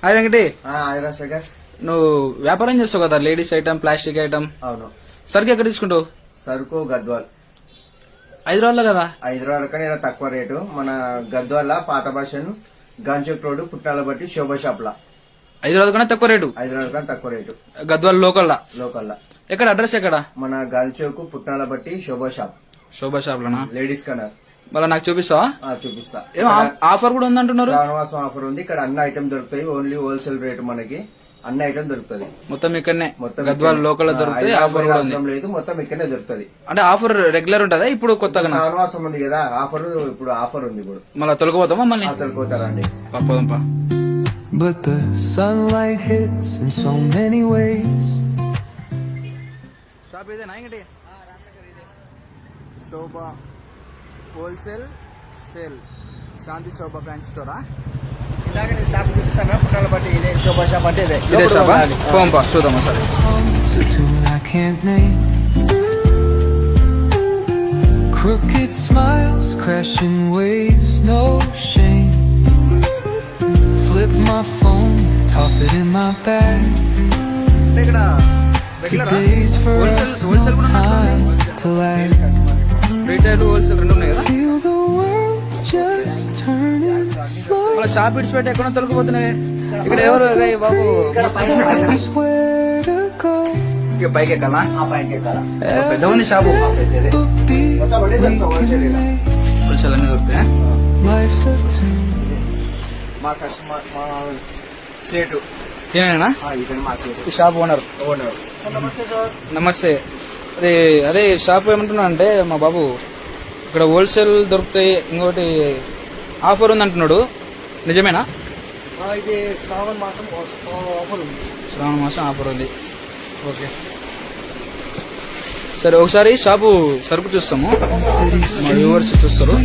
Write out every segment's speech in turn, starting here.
Hi Venkati, hi Rajasekhar. నువ్వు వ్యాపారం చేస్తావు కదా, లేడీస్ ఐటమ్, ప్లాస్టిక్ ఐటమ్. అవును. సరుకు ఎక్కడ తీసుకుంటావు? సరుకు గద్వాల్. హైదరాబాద్ లో కదా? హైదరాబాద్ కన్నా తక్కువ రేటు. మన గద్వాల్ పాత భాషను గంచూక్ రోడ్ పుట్టాల బట్టి శోభా షాప్ లా. హైదరాబాద్ కన్నా తక్కువ రేటు? హైదరాబాద్ కన్నా తక్కువ రేటు. గద్వాల్ లోకల్ లా? లోకల్ లా. ఎక్కడ అడ్రస్ ఎక్కడ? మన గంచూక్ పుట్టాల బట్టి శోభా షాప్. శోభా షాప్ లోనా? లేడీస్ కన్నా. మళ్ళీ నాకు చూపిస్తావా? చూపిస్తా. ఏం ఆఫర్ కూడా ఉందంటున్నారు? శ్రావణమాసం ఆఫర్ ఉంది. ఇక్కడ అన్ని ఐటమ్ దొరుకుతాయి. Only wholesale rate. మనకి అన్ని ఐటమ్ దొరుకుతుంది. మొత్తం ఇక్కడనే గద్వాల్ లోకల్ దొరుకుతాయి. ఆఫర్ కూడా ఉంది? లేదు, మొత్తం ఇక్కడనే దొరుకుతుంది. అంటే ఆఫర్ రెగ్యులర్ ఉంటుందా ఇప్పుడు కొత్తగా? శ్రావణమాసం ఉంది కదా, ఆఫర్ ఇప్పుడు ఆఫర్ ఉంది. ఇప్పుడు మళ్ళీ తొలగిపోతామా? మళ్ళీ తొలగిపోతారండి. పోదాంపా. But the sunlight hits in so many ways. Shop ఇదేనా ఇంకటి? శోభా హోల్సేల్ సేల్ శాంతి శోభా ఫ్యాన్సీ స్టోరా? ఇలాగే నేను షాప్ చూపిస్తాను. పుట్టాల బట్టి ఇదే శోభా షాప్. అంటే ఇదే షాపా? పోంపా చూద్దామా సరే. Comes a tune I can't name. Crooked smiles, crashing waves, no shame. Flip my phone, toss it in my bag. ఇక్కడ Today's for us, no time to lag. Retail wholesale రెండు ఉన్నాయి కదా? Feel the world just turning slow. మళ్ళీ shop ఇడిచిపెట్టి ఎక్కడ తొలగిపోతున్నాయి? ఇక్కడ ఎవరు బాబు? Knows where to go. ఇక పైకి ఎక్కాలా? పైకి ఎక్కాలా? పెద్ద ఉంది షాపు. But be మొత్తం అన్ని we దొరుకుతాయి. can make హోల్సేల్ అన్ని దొరుకుతాయి. life's a tune. మా కస్టమర్ మా సేటు. ఏమైనా ఇతను మా సేటు. ఈ షాప్ ఓనర్. ఓనర్. నమస్తే సార్. నమస్తే. అదే షాప్ ఏమంటున్నా అంటే మా బాబు ఇక్కడ హోల్సేల్ దొరుకుతాయి, ఇంకోటి ఆఫర్ ఉంది అంటున్నాడు. నిజమేనా? ఇది శ్రావణ మాసం ఆఫర్ ఉంది. శ్రావణ మాసం ఆఫర్ ఉంది. ఓకే సరే, ఒకసారి షాపు సరుకు చూస్తాము, మా వ్యూవర్స్ చూస్తారు.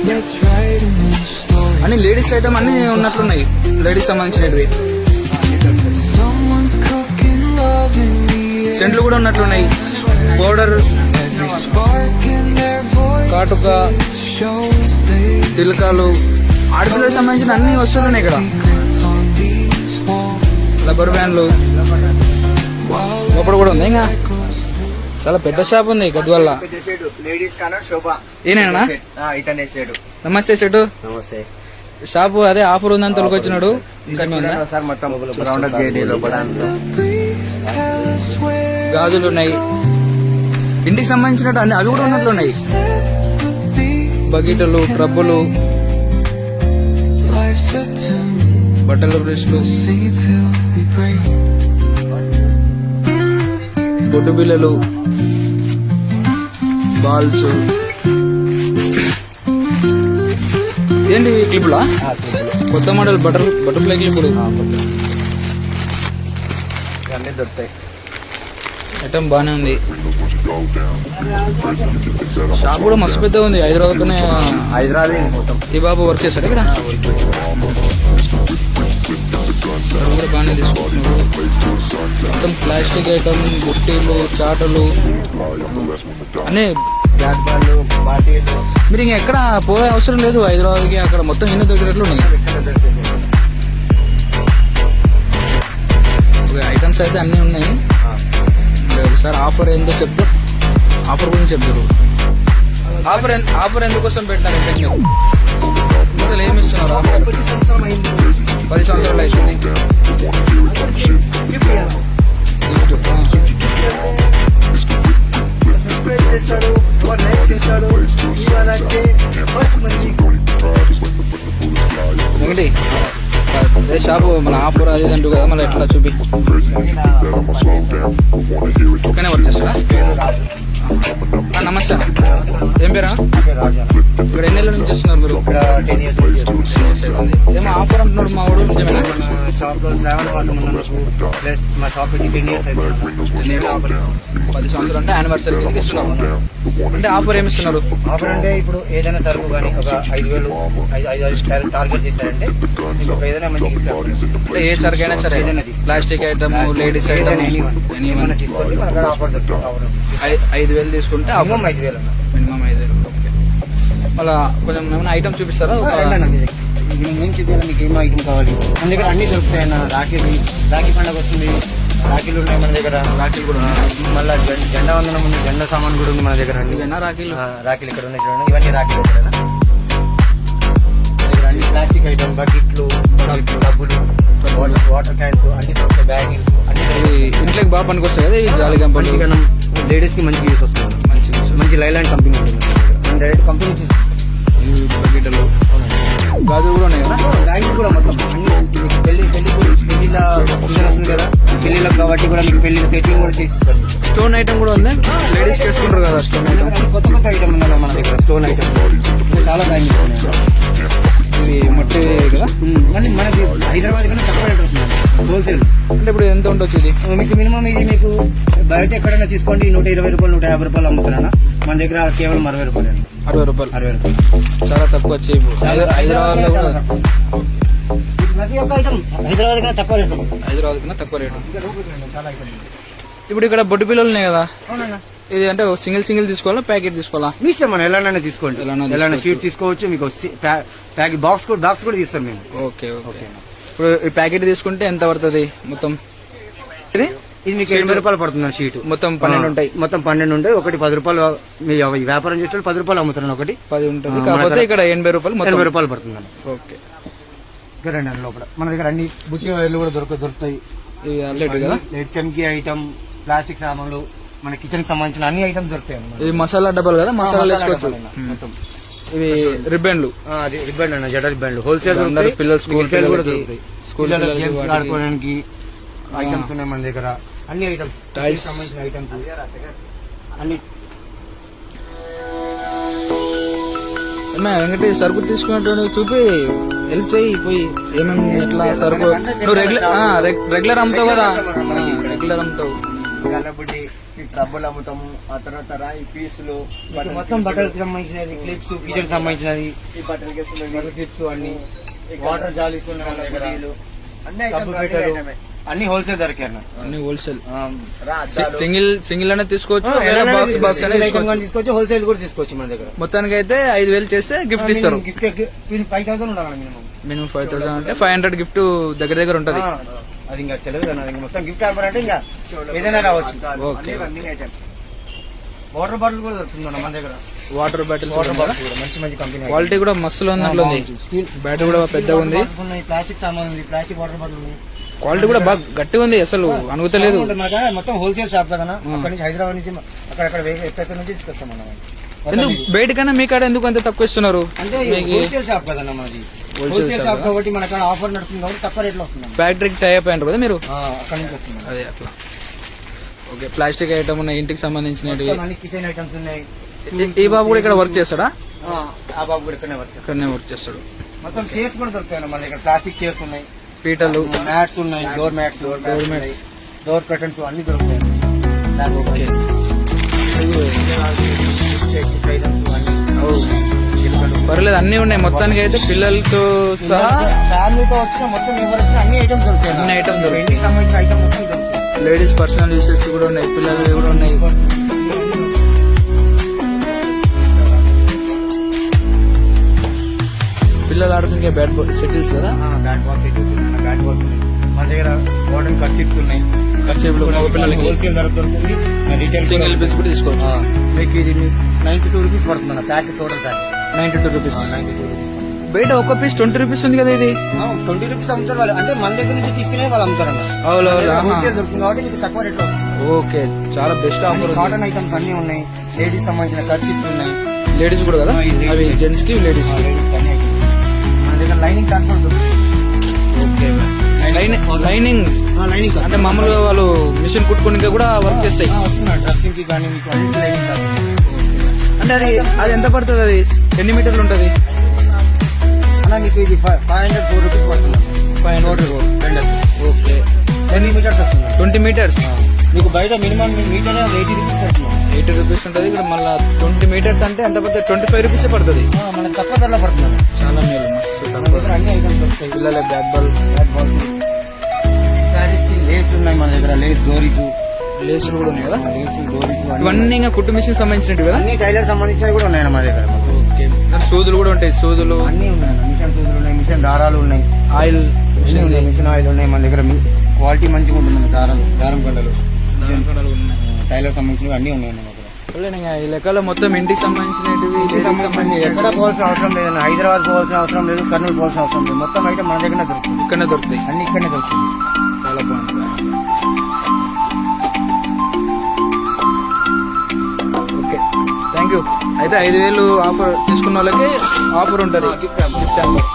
Let's write a new story. అన్ని లేడీస్ ఐటమ్ అన్ని ఉన్నట్లున్నాయి, లేడీస్ సంబంధించినవి. Someone's cooking love in the air. సెంట్లు కూడా ఉన్నట్లున్నాయి. Powder, Every spark in their voice కాటుక, shows they తిలకాలు, ఆడపిల్లలకు సంబంధించిన అన్ని వస్తువులు ఉన్నాయి ఇక్కడ. secrets on these walls. Rubber బ్యాండ్లు, While లోపల కూడా ఉంది. ఇంకా చాలా పెద్ద షాప్ ఉంది గద్వాల. పెద్ద సేటు. లేడీస్ కానా శోభా. ఈయనేనా? ఇతనే సేటు. నమస్తే సెటు. నమస్తే. షాపు అదే ఆఫర్ ఉందని తొలగొచ్చినాడు. ఇంకా ఉందా? సార్ మొత్తం రౌండప్ చేయండి లోపల. the breeze tell us where గాజులు ఉన్నాయి, ఇంటికి సంబంధించినట్టు అన్ని అవి కూడా ఉన్నట్లున్నాయి. step would be. బకెట్లు, క్రబ్బులు, Life's a tune. బట్టల బ్రష్లు, Sing it till we break. బొట్టు బిల్లలు, బాల్స్. ఏంటి క్లిప్పులా? కొత్త మోడల్ బటర్ఫ్లై క్లిప్పులు. అన్నీ దొరుకుతాయి. ఐటమ్ బానే ఉంది. షాప్ కూడా మస్తు పెద్ద ఉంది. హైదరాబాద్ హైదరాబాద్ మొత్తం. ఈ బాబు వర్క్ చేస్తాడు ఇక్కడ. ఇక్కడ కూడా బాగానే తీసుకుంటున్నారు. మొత్తం ప్లాస్టిక్ ఐటమ్, బుట్టీలు, చాటలు అన్నీ. బ్యాట్ బాల్, బాటిల్ మీరు ఇంకా ఎక్కడ పోయే అవసరం లేదు హైదరాబాద్కి. అక్కడ మొత్తం ఎన్ని దొరికేటట్లు ఉన్నాయి. ఐటమ్స్ అయితే అన్నీ ఉన్నాయి. ఒకసారి ఆఫర్ ఏందో చెప్తా, ఆఫర్ గురించి చెప్తారు. ఆఫర్ ఎందుకోసం పెట్టినారంటే మీరు అసలు ఏమి ఇస్తున్నారు? ఆఫర్ 10 సంవత్సరాలు అవుతుంది. చేస్తాడు, చేస్తాడు. వెంకటి, అదే షాపు మన ఆఫర్ అది అంటూ కదా, మళ్ళీ ఎట్లా చూపి. ఓకేనే వర్క్ చేస్తారా? నమస్తే. ఏం పేరా? ఇక్కడ ఎన్ని నెలల నుంచి చేస్తున్నారు మీరు? ఏమో ఆఫర్ అంటున్నాడు మా వాడు. నిజమేనా? షాప్ లో శ్రావణ మాసం ఉన్నందుకు ప్లస్ మా షాప్ 10 years అయిపోయింది. 10 సంవత్సరాలు అంటే యానివర్సరీ కిందకి ఇస్తున్నాము. అంటే ఆఫర్ ఏమి ఇస్తున్నారు? ఆఫర్ అంటే ఇప్పుడు ఏదైనా సరుకు కానీ ఒక 5,000 టార్గెట్ చేశారంటే మీకు ఒక ఏదైనా మంచి గిఫ్ట్ అంటే ఏ సరికైనా సరే, ప్లాస్టిక్ ఐటమ్, లేడీస్ ఐటమ్, ఏమైనా తీసుకోండి. మనకు ఆఫర్ దొరుకుతుంది. 5,000 తీసుకుంటే మినిమం 5,000 మినిమం 5,000. ఓకే. మళ్ళా కొంచెం ఏమైనా ఐటమ్ చూపిస్తారా? ఏం చెప్పాలి, మీకు ఏం ఐటమ్ కావాలి? మన దగ్గర అన్ని దొరుకుతాయి అన్న. రాఖీ పండుగ వస్తుంది, రాఖీలు ఉన్నాయి మన దగ్గర. రాఖీలు కూడా ఉన్నాయి. మళ్ళీ జెండా వందనం ఉంది, జెండా సామాన్ కూడా ఉంది మన దగ్గర. అన్ని ఇవేనా రాఖీలు? రాఖీలు ఇక్కడ ఉన్నాయి చూడండి, ఇవన్నీ రాఖీలు ఇక్కడ. మన దగ్గర అన్ని ప్లాస్టిక్ ఐటమ్, బకెట్లు, డబ్బులు, వాటర్ క్యాన్స్ అన్ని దొరుకుతాయి, బ్యాగిల్స్ అన్ని ఇవి ఇంట్లోకి బాగా పనికి వస్తాయి కదా ఇవి జాలి గంపలు. లేడీస్ కి మంచి యూస్ వస్తుంది. మంచి లైలాండ్ కంపెనీ ఉంటుంది మన దగ్గర. మన డైరెక్ట్ కంపెనీ నుంచి ఇవి బకెట్లు, గాజులు కూడా ఉన్నాయి కదా. బ్యాగిల్స్ కూడా మొత్తం అన్ని పెళ్లిళ్ళ సీజన్ వస్తుంది కదా, పెళ్లిళ్ళకి కాబట్టి కూడా మీకు పెళ్లి సెట్టింగ్ కూడా చేసిస్తారు. స్టోన్ ఐటమ్ కూడా ఉంది, లేడీస్ చేసుకుంటారు కదా స్టోన్ ఐటమ్. కొత్త ఐటమ్ ఉందన్న మన దగ్గర, స్టోన్ ఐటమ్ చాలా బ్యాగిల్స్ ఉన్నాయి. ఇవి మట్టి కదా. మనకి హైదరాబాద్ కన్నా తక్కువ రేట్ వస్తుంది హోల్సేల్. అంటే ఇప్పుడు ఎంత ఉండొచ్చు ఇది? మీకు మినిమం ఇది మీకు బయట ఎక్కడైనా తీసుకోండి 120 రూపాయలు 150 రూపాయలు అమ్ముతున్నా. మన దగ్గర కేవలం 60 రూపాయలు. 60 రూపాయలు. 60 రూపాయలు చాలా తక్కువ వచ్చి హైదరాబాద్ లో కూడా ప్రతి ఒక్క ఐటమ్ హైదరాబాద్ కన్నా తక్కువ రేట్. హైదరాబాద్ కన్నా తక్కువ రేటు. చాలా ఐటమ్. ఇప్పుడు ఇక్కడ బొడ్డు పిల్లలు ఉన్నాయి కదా, అవునన్నా, ఇది అంటే సింగిల్ తీసుకోవాలా ప్యాకెట్ తీసుకోవాలా? మీ ఇష్టం మనం ఎలానైనా తీసుకోండి. ఎలానైనా షీట్ తీసుకోవచ్చు, మీకు ప్యాకెట్ బాక్స్ కూడా తీస్తాం మేము. Okay okay. ఇప్పుడు ఈ ప్యాకెట్ తీసుకుంటే ఎంత పడుతుంది మొత్తం? ఇది ఇది మీకు 80 రూపాయలు పడుతుంది షీట్. మొత్తం 12 ఉంటాయి. మొత్తం 12 ఉంటాయి. ఒకటి 10 రూపాయలు. మీ వ్యాపారం చేసే 10 రూపాయలు అమ్ముతున్నాను. ఒకటి 10 ఉంటుంది, కాకపోతే ఇక్కడ 80 రూపాయలు. 80 రూపాయలు పడుతుంది. ఓకే. ఇక్కడ రండి లోపల మన దగ్గర అన్ని బుట్టి వైర్లు కూడా దొరుకుతాయి. ఇది అల్లెట్ కదా, లైట్ చమ్కీ ఐటమ్, ప్లాస్టిక్ సామాన్లు, మన కిచెన్ కి సంబంధించిన అన్ని ఐటమ్స్ దొరుకుతాయి అన్నమాట. ఇది మసాలా డబ్బాలు కదా, మసాలా వేసుకోవచ్చు. మొత్తం ఇవి రిబ్బన్లు, రిబ్బన్ అన్న, జడ రిబ్బన్లు హోల్సేల్ పిల్లలు స్కూల్ కూడా దొరుకుతాయి. స్కూల్ ఆడుకోవడానికి ఐటమ్స్ ఉన్నాయి మన దగ్గర. అన్ని ఐటమ్స్, Toys. సంబంధించిన ఐటమ్స్ అన్ని. వెంకటేష్ సరుకు తీసుకున్నట్టు చూపి హెల్ప్ చేయి, పోయి ఏమేమి ఎట్లా సరుకు. నువ్వు రెగ్యులర్ అమ్ముతావు కదా, రెగ్యులర్ అమ్ముతావు. గల్లబుడ్డి, ట్రబ్బులు అమ్ముతాము. ఆ తర్వాత రాయి పీసులు, మొత్తం బట్టలకు సంబంధించినది, క్లిప్స్, కిచెన్ సంబంధించినది, బట్టల క్లిప్స్ అన్ని, వాటర్ జాలీస్ ఉన్నాయి మన దగ్గర, సబ్బు పెట్టెలు అన్ని హోల్సేల్ దొరికాయి అన్న. అన్ని హోల్సేల్. సింగిల్ అనే తీసుకోవచ్చు, బాక్స్ తీసుకోవచ్చు, హోల్సేల్ కూడా తీసుకోవచ్చు మన దగ్గర. మొత్తానికి అయితే 5,000 చేస్తే గిఫ్ట్ ఇస్తారు. గిఫ్ట్ 5,000 ఉండాలి మినిమం 5,000 అంటే 500 గిఫ్ట్ దగ్గర ఉంటది. అది ఇంకా తెలియదు అన్న. ఇంకా మొత్తం గిఫ్ట్ ఆఫర్ అంటే ఇంకా ఏదైనా రావచ్చు. ఓకే. వాటర్ బాటిల్ కూడా దొరుకుతుంది అన్న మన దగ్గర. వాటర్ బాటిల్ వాటర్ బాటిల్ కూడా మంచి కంపెనీ. క్వాలిటీ కూడా మస్తులో ఉన్నట్లు ఉంది. బ్యాటరీ కూడా పెద్దగా ఉంది. ప్లాస్టిక్ సామాన్ ఉంది, ప్లాస్టిక్ వాటర్ బాటిల్ ఉంది. క్వాలిటీ కూడా బాగా గట్టిగా ఉంది, అసలు అనుగుతలేదు. మొత్తం హోల్సేల్ షాప్ కదా అక్కడ నుంచి, హైదరాబాద్ నుంచి అక్కడ ఎక్కడ నుంచి తీసుకొస్తాం మనం. ఎందుకు బయట కన్నా మీ కాడ ఎందుకు అంత తక్కువ ఇస్తున్నారు? అంటే హోల్సేల్ షాప్ కదన్నా మనది. హోల్సేల్ షాప్ కాబట్టి మన కాడ ఆఫర్ నడుస్తుంది కాబట్టి తక్కువ రేట్లో వస్తుంది. ఫ్యాక్టరీకి టైప్ అయినారు కదా మీరు, అక్కడ నుంచి వస్తుంది. అదే అట్లా. ఓకే. ప్లాస్టిక్ ఐటమ్ ఉన్నాయి, ఇంటికి సంబంధించినవి. కిచెన్ ఐటమ్స్ ఉన్నాయి. ఈ బాబు కూడా ఇక్కడ వర్క్ చేస్తాడా? ఆ బాబు కూడా ఇక్కడనే వర్క్ చేస్తాడు. మొత్తం చైర్స్ కూడా దొరుకుతాయి మన దగ్గర. ప్లాస్టిక్ చైర్స్ ఉన్నాయి, పీటలు, మ్యాట్స్ ఉన్నాయి, డోర్ మ్యాట్స్, డోర్ కర్టన్స్ అన్ని దొరుకుతాయి. ఓకే. పర్లేదు, అన్ని ఉన్నాయి మొత్తానికి అయితే. పిల్లలతో సహా ఫ్యామిలీతో వచ్చిన మొత్తం ఎవరు వచ్చినా అన్ని ఐటమ్స్ దొరుకుతాయి. అన్ని ఐటమ్ దొరుకుతాయి. ఇంటికి సంబంధించిన ఐటమ్ మొత్తం దొరుకుతాయి. లేడీస్ పర్సనల్ యూసెస్ కూడా ఉన్నాయి, పిల్లలు కూడా ఉన్నాయి. పిల్లలు ఆడుకునే బ్యాట్ బాల్ సెటిల్స్ కదా, బ్యాట్ బాల్ సెటిల్స్ ఉన్నాయి, బ్యాట్ బాల్స్ ఉన్నాయి మన దగ్గర. మోడర్న్ కర్చీప్స్ ఉన్నాయి. ఖర్చు మగ పిల్లలకి హోల్సేల్ ధర దొరుకుతుంది. రీటైల్ సింగిల్ పీస్ కూడా తీసుకోవచ్చు. మీకు ఇది 92 రూపీస్ పడుతుంది అన్న packet. Total packet 92 rupees. 92 rupees. బయట ఒక పీస్ 20 రూపీస్ ఉంది కదా. ఇది 20 రూపీస్ అమ్ముతారు వాళ్ళు, అంటే మన దగ్గర నుంచి తీసుకునే వాళ్ళు అమ్ముతారు అన్న. హోల్సేల్ దొరుకుతుంది కాబట్టి మీకు తక్కువ రేట్లో వస్తుంది. ఓకే, చాలా బెస్ట్ ఆఫర్. కాటన్ ఐటమ్స్ అన్ని ఉన్నాయి. లేడీస్ సంబంధించిన కర్చీప్స్ ఉన్నాయి. లేడీస్ కూడా కదా, అవి జెంట్స్ కి లేడీస్ కి. మన దగ్గర లైనింగ్ ట్రాన్స్పోర్ట్ దొరుకుతుంది. ఓకే. లైనింగ్ అంటే మామూలుగా వాళ్ళు మిషన్ కుట్టుకోనికి కూడా వర్క్ చేస్తాయి. డ్రెస్సింగ్ కి కానీ మీకు అన్ని లైనింగ్ అంటే అది ఎంత పడుతుంది? అది ఎన్ని మీటర్లు ఉంటుంది అన్న? మీకు ఇది 504 రూపీస్ పడుతుంది. 500. ఓకే. 20 మీటర్స్ వస్తుంది. 20 మీటర్స్. మీకు బయట మినిమం మీటర్ 80 రూపీస్ పడుతుంది. 80 రూపీస్ ఉంటుంది. ఇక్కడ మళ్ళీ 20 మీటర్స్ అంటే ఎంత పడుతుంది? 25 రూపీస్ పడుతుంది. మనకు తక్కువ ధరలో పడుతుంది. చాలా మేలు, మస్తు మన దగ్గర అన్ని ఐటమ్స్ దొరుకుతాయి. పిల్లల బ్యాట్ బాల్, శారీస్ కి లేస్ ఉన్నాయి మన దగ్గర. లేస్ డోరీస్, లేసులు కూడా ఉన్నాయి కదా. లేస్ డోరీస్ ఇవన్నీ ఇంకా కుట్టు మిషన్ సంబంధించినవి కదా. అన్ని టైలర్ సంబంధించినవి కూడా ఉన్నాయి మన దగ్గర. ఓకే. ఓకే సూదులు కూడా ఉంటాయి, సూదులు, అన్నీ ఉన్నాయి. మిషన్ సూదులు ఉన్నాయి, మిషన్ దారాలు ఉన్నాయి, ఆయిల్ అన్నీ ఉన్నాయి. మిషన్ ఆయిల్ ఉన్నాయి మన దగ్గర. క్వాలిటీ మంచిగా ఉంటుంది. దారం కొండలు, టైలర్ సంబంధించినవి అన్నీ ఉన్నాయి మన దగ్గర. ఈ లెక్కలో మొత్తం ఇంటికి సంబంధించినవి ఎక్కడ పోవాల్సిన అవసరం లేదన్న. హైదరాబాద్ పోవాల్సిన అవసరం లేదు, కర్నూలు పోవాల్సిన అవసరం లేదు. మొత్తం అయితే మన దగ్గర దొరుకుతుంది. ఇక్కడనే దొరుకుతాయి. అన్ని ఇక్కడనే దొరుకుతుంది. చాలా బాగుంది. Okay thank you. అయితే 5,000 ఆఫర్ తీసుకున్న వాళ్ళకి ఆఫర్ ఉంటుంది, గిఫ్ట్ హ్యాంబర్.